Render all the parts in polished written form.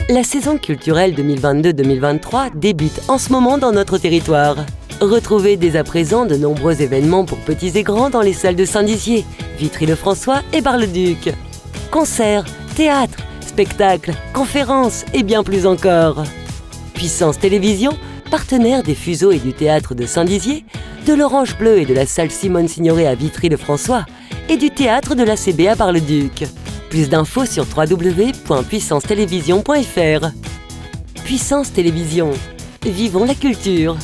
La saison culturelle 2022-2023 débute en ce moment dans notre territoire. Retrouvez dès à présent de nombreux événements pour petits et grands dans les salles de Saint-Dizier, Vitry-le-François et Bar-le-Duc. Concerts, théâtres, spectacles, conférences et bien plus encore. Puissance Télévision, partenaire des Fuseaux et du Théâtre de Saint-Dizier, de l'Orange Bleu et de la salle Simone Signoret à Vitry-le-François et du Théâtre de l'ACB à Bar-le-Duc. Plus d'infos sur www.puissancetélévision.fr. Puissance Télévision. Vivons la culture.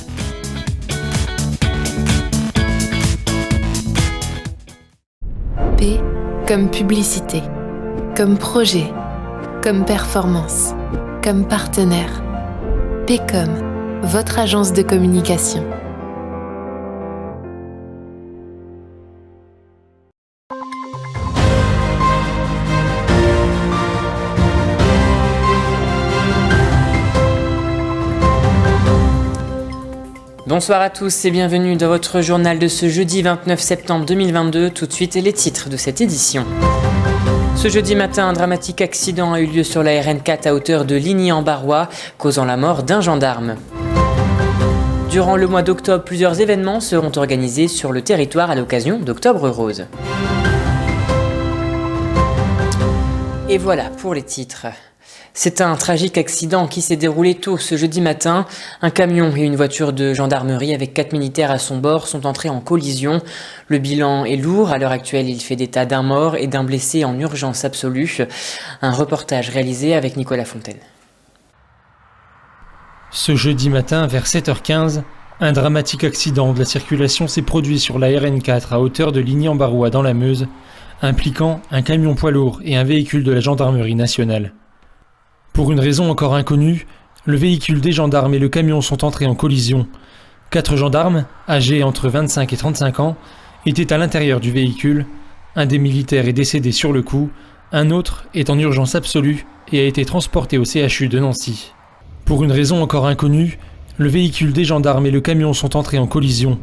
P comme publicité, comme projet, comme performance, comme partenaire. P comme votre agence de communication. Bonsoir à tous et bienvenue dans votre journal de ce jeudi 29 septembre 2022. Tout de suite les titres de cette édition. Ce jeudi matin, un dramatique accident a eu lieu sur la RN4 à hauteur de Ligny-en-Barrois, causant la mort d'un gendarme. Durant le mois d'octobre, plusieurs événements seront organisés sur le territoire à l'occasion d'Octobre Rose. Et voilà pour les titres. C'est un tragique accident qui s'est déroulé tôt ce jeudi matin. Un camion et une voiture de gendarmerie avec 4 militaires à son bord sont entrés en collision. Le bilan est lourd. À l'heure actuelle, il fait état d'un mort et d'un blessé en urgence absolue. Un reportage réalisé avec Nicolas Fontaine. Ce jeudi matin, vers 7h15, un dramatique accident de la circulation s'est produit sur la RN4 à hauteur de Ligny-en-Barrois dans la Meuse, impliquant un camion poids lourd et un véhicule de la gendarmerie nationale. Pour une raison encore inconnue, le véhicule des gendarmes et le camion sont entrés en collision. 4 gendarmes, âgés entre 25 et 35 ans, étaient à l'intérieur du véhicule. Un des militaires est décédé sur le coup, un autre est en urgence absolue et a été transporté au CHU de Nancy. Pour une raison encore inconnue, le véhicule des gendarmes et le camion sont entrés en collision.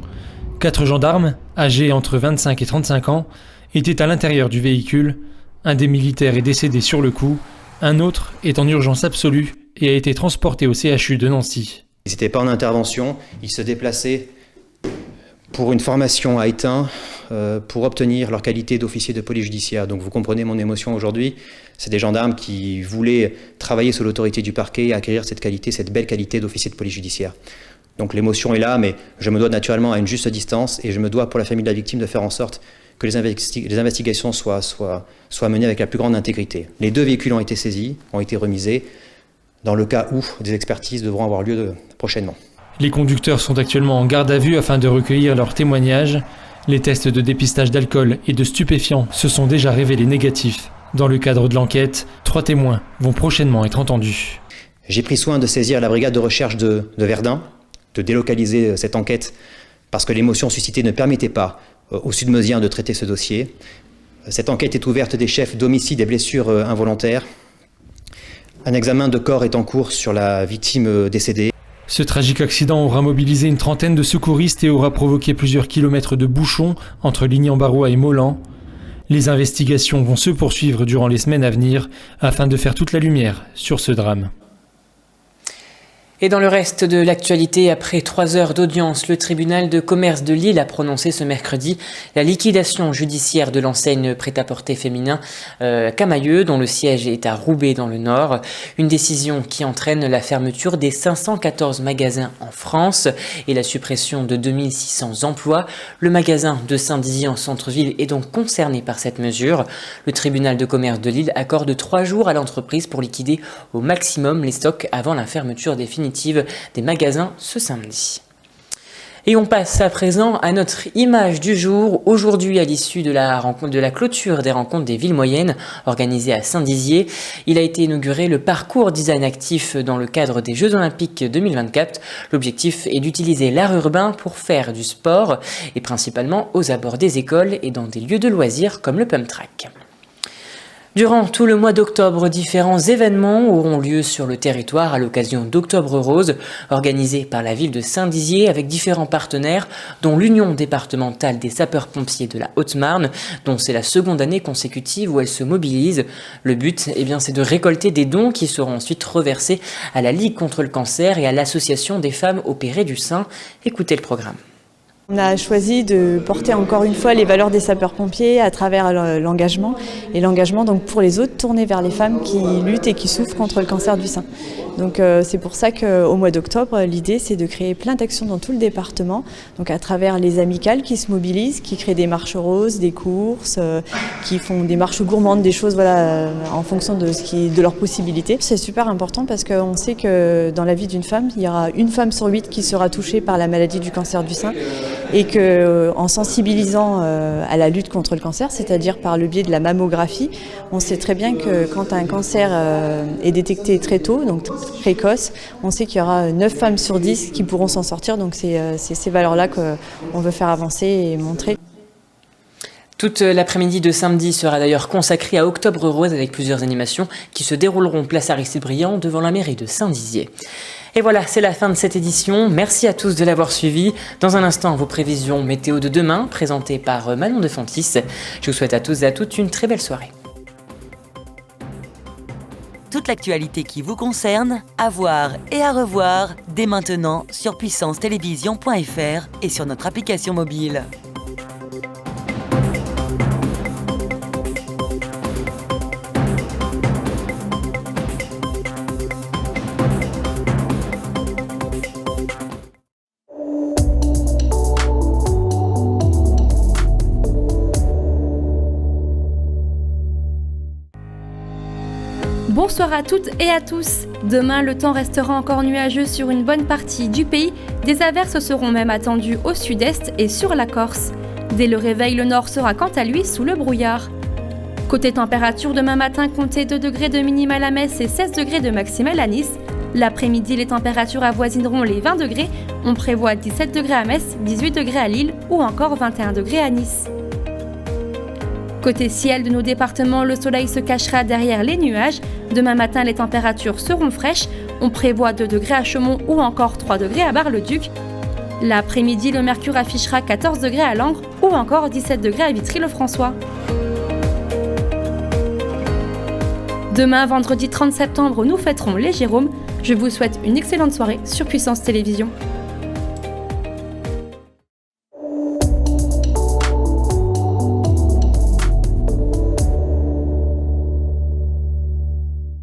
4 gendarmes, âgés entre 25 et 35 ans, étaient à l'intérieur du véhicule. Un des militaires est décédé sur le coup. Un autre est en urgence absolue et a été transporté au CHU de Nancy. Ils n'étaient pas en intervention, ils se déplaçaient pour une formation à Étain pour obtenir leur qualité d'officier de police judiciaire. Donc vous comprenez mon émotion aujourd'hui, c'est des gendarmes qui voulaient travailler sous l'autorité du parquet et acquérir cette qualité, cette belle qualité d'officier de police judiciaire. Donc l'émotion est là, mais je me dois naturellement à une juste distance et je me dois pour la famille de la victime de faire en sorte que les investigations soient menées avec la plus grande intégrité. Les 2 véhicules ont été saisis, ont été remisés, dans le cas où des expertises devront avoir lieu prochainement. Les conducteurs sont actuellement en garde à vue afin de recueillir leurs témoignages. Les tests de dépistage d'alcool et de stupéfiants se sont déjà révélés négatifs. Dans le cadre de l'enquête, 3 témoins vont prochainement être entendus. J'ai pris soin de saisir la brigade de recherche de Verdun, de délocaliser cette enquête, parce que l'émotion suscitée ne permettait pas aux Sud-Meusiens de traiter ce dossier. Cette enquête est ouverte des chefs d'homicide et blessures involontaires. Un examen de corps est en cours sur la victime décédée. Ce tragique accident aura mobilisé une trentaine de secouristes et aura provoqué plusieurs kilomètres de bouchons entre Ligny-en-Barrois et Molan. Les investigations vont se poursuivre durant les semaines à venir afin de faire toute la lumière sur ce drame. Et dans le reste de l'actualité, après 3 heures d'audience, le tribunal de commerce de Lille a prononcé ce mercredi la liquidation judiciaire de l'enseigne prêt-à-porter féminin Camailleux, dont le siège est à Roubaix dans le Nord. Une décision qui entraîne la fermeture des 514 magasins en France et la suppression de 2600 emplois. Le magasin de Saint-Dizier en centre-ville est donc concerné par cette mesure. Le tribunal de commerce de Lille accorde 3 jours à l'entreprise pour liquider au maximum les stocks avant la fermeture définitive des magasins ce samedi. Et on passe à présent à notre image du jour. Aujourd'hui, à l'issue de la clôture des rencontres des villes moyennes organisées à Saint-Dizier, il a été inauguré le parcours design actif dans le cadre des Jeux Olympiques 2024. L'objectif est d'utiliser l'art urbain pour faire du sport et principalement aux abords des écoles et dans des lieux de loisirs comme le pump track. Durant tout le mois d'octobre, différents événements auront lieu sur le territoire à l'occasion d'Octobre Rose, organisé par la ville de Saint-Dizier avec différents partenaires, dont l'Union départementale des sapeurs-pompiers de la Haute-Marne, dont c'est la seconde année consécutive où elle se mobilise. Le but, c'est de récolter des dons qui seront ensuite reversés à la Ligue contre le cancer et à l'Association des femmes opérées du sein. Écoutez le programme. On a choisi de porter encore une fois les valeurs des sapeurs-pompiers à travers l'engagement. Et l'engagement donc pour les autres tourné vers les femmes qui luttent et qui souffrent contre le cancer du sein. Donc c'est pour ça qu'au mois d'octobre, l'idée c'est de créer plein d'actions dans tout le département. Donc à travers les amicales qui se mobilisent, qui créent des marches roses, des courses, qui font des marches gourmandes, des choses en fonction de leurs possibilités. C'est super important parce qu'on sait que dans la vie d'une femme, il y aura une femme sur 8 qui sera touchée par la maladie du cancer du sein. Et qu'en sensibilisant à la lutte contre le cancer, c'est-à-dire par le biais de la mammographie, on sait très bien que quand un cancer est détecté très tôt, donc précoce, on sait qu'il y aura 9 femmes sur 10 qui pourront s'en sortir. Donc c'est ces valeurs-là qu'on veut faire avancer et montrer. Toute l'après-midi de samedi sera d'ailleurs consacrée à Octobre Rose avec plusieurs animations qui se dérouleront place Aristide-Briand devant la mairie de Saint-Dizier. Et voilà, c'est la fin de cette édition. Merci à tous de l'avoir suivi. Dans un instant, vos prévisions météo de demain, présentées par Manon de Fontis. Je vous souhaite à tous et à toutes une très belle soirée. Toute l'actualité qui vous concerne, à voir et à revoir dès maintenant sur puissancetélévision.fr et sur notre application mobile. Bonsoir à toutes et à tous. Demain, le temps restera encore nuageux sur une bonne partie du pays. Des averses seront même attendues au sud-est et sur la Corse. Dès le réveil, le nord sera quant à lui sous le brouillard. Côté température, demain matin, comptez 2 degrés de minimal à Metz et 16 degrés de maximal à Nice. L'après-midi, les températures avoisineront les 20 degrés. On prévoit 17 degrés à Metz, 18 degrés à Lille ou encore 21 degrés à Nice. Côté ciel de nos départements, le soleil se cachera derrière les nuages. Demain matin, les températures seront fraîches. On prévoit 2 degrés à Chaumont ou encore 3 degrés à Bar-le-Duc. L'après-midi, le mercure affichera 14 degrés à Langres ou encore 17 degrés à Vitry-le-François. Demain, vendredi 30 septembre, nous fêterons les Jérômes. Je vous souhaite une excellente soirée sur Puissance Télévision.